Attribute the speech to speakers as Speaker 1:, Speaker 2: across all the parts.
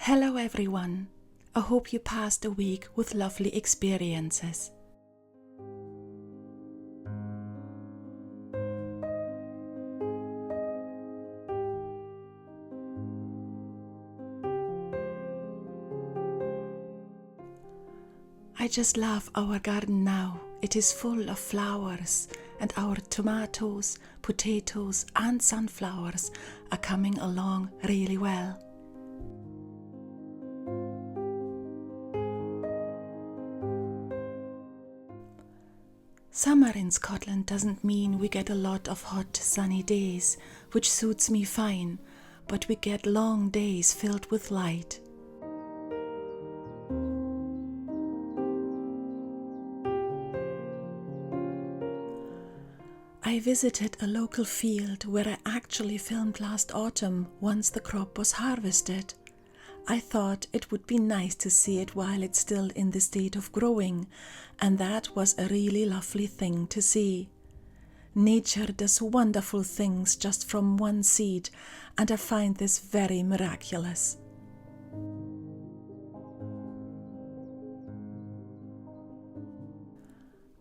Speaker 1: Hello everyone, I hope you passed a week with lovely experiences. I just love our garden now. It is full of flowers and our tomatoes, potatoes and sunflowers are coming along really well. Summer in Scotland doesn't mean we get a lot of hot sunny days, which suits me fine, but we get long days filled with light. I visited a local field where I actually filmed last autumn once the crop was harvested. I thought it would be nice to see it while it's still in the state of growing, and that was a really lovely thing to see. Nature does wonderful things just from one seed, and I find this very miraculous.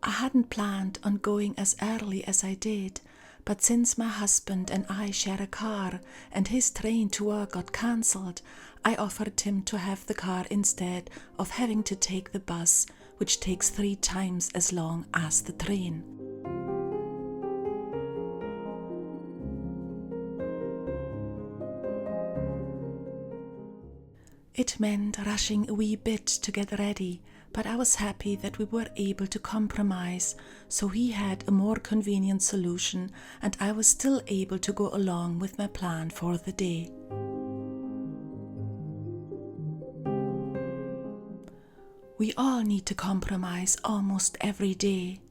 Speaker 1: I hadn't planned on going as early as I did, but since my husband and I share a car and his train to work got cancelled, I offered him to have the car instead of having to take the bus, which takes 3 times as long as the train. It meant rushing a wee bit to get ready, but I was happy that we were able to compromise, so he had a more convenient solution and I was still able to go along with my plan for the day. We all need to compromise almost every day.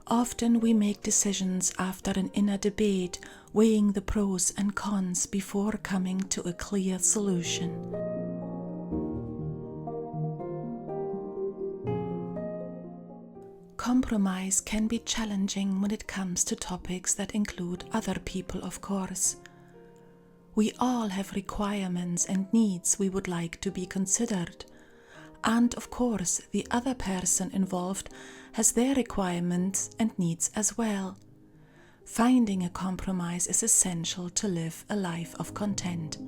Speaker 1: Often we make decisions after an inner debate, weighing the pros and cons before coming to a clear solution. Compromise can be challenging when it comes to topics that include other people, of course. We all have requirements and needs we would like to be considered. And of course, the other person involved has their requirements and needs as well. Finding a compromise is essential to live a life of content.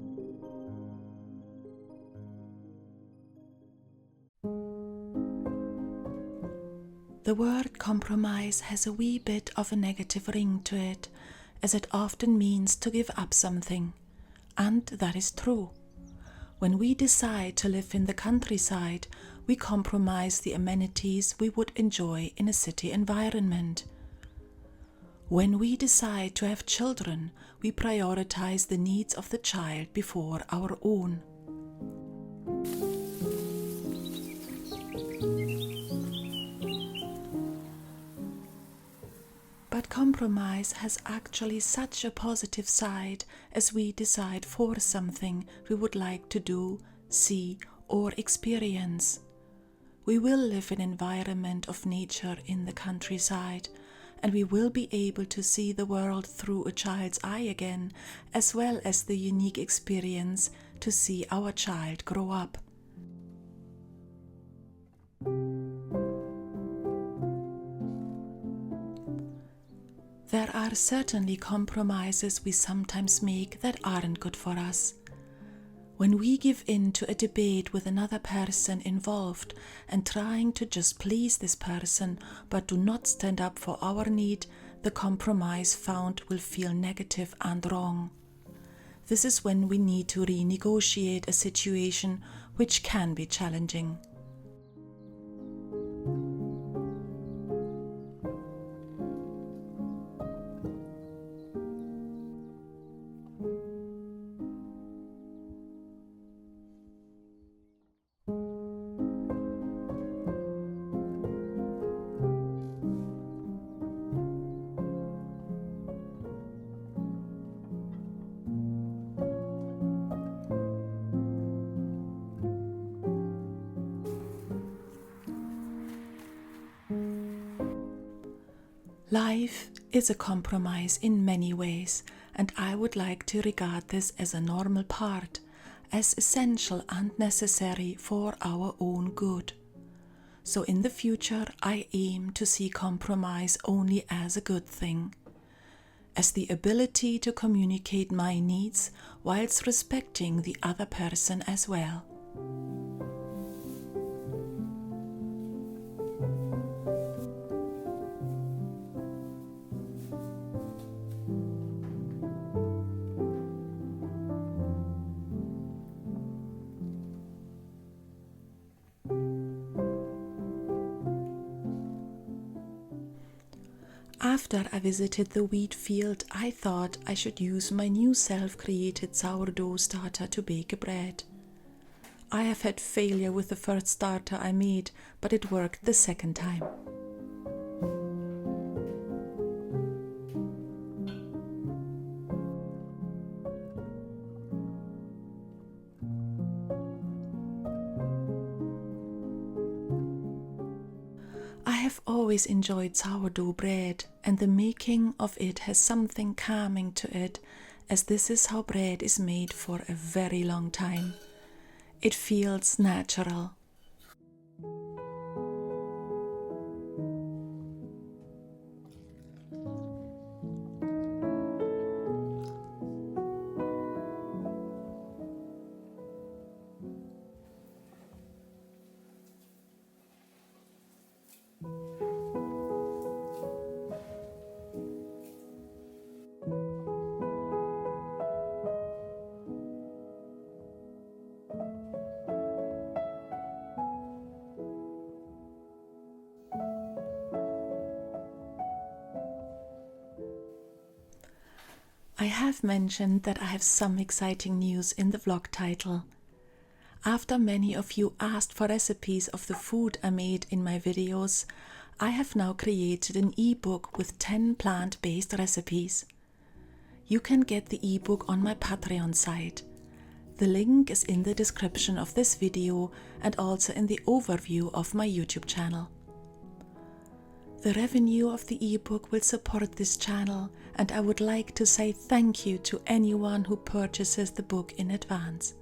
Speaker 1: The word compromise has a wee bit of a negative ring to it, as it often means to give up something. And that is true. When we decide to live in the countryside, we compromise the amenities we would enjoy in a city environment. When we decide to have children, we prioritize the needs of the child before our own. But compromise has actually such a positive side as we decide for something we would like to do, see, or experience. We will live in an environment of nature in the countryside, and we will be able to see the world through a child's eye again, as well as the unique experience to see our child grow up. There are certainly compromises we sometimes make that aren't good for us. When we give in to a debate with another person involved and trying to just please this person but do not stand up for our need, the compromise found will feel negative and wrong. This is when we need to renegotiate a situation, which can be challenging. Life is a compromise in many ways, and I would like to regard this as a normal part, as essential and necessary for our own good. So in the future, I aim to see compromise only as a good thing, as the ability to communicate my needs whilst respecting the other person as well. After I visited the wheat field, I thought I should use my new self-created sourdough starter to bake a bread. I have had failure with the first starter I made, but it worked the second time. I have always enjoyed sourdough bread, and the making of it has something calming to it, as this is how bread is made for a very long time. It feels natural. I have mentioned that I have some exciting news in the vlog title. After many of you asked for recipes of the food I made in my videos, I have now created an ebook with 10 plant-based recipes. You can get the ebook on my Patreon site. The link is in the description of this video and also in the overview of my YouTube channel. The revenue of the ebook will support this channel, and I would like to say thank you to anyone who purchases the book in advance.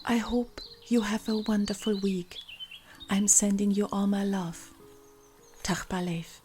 Speaker 1: I hope you have a wonderful week. I'm sending you all my love. Tapath.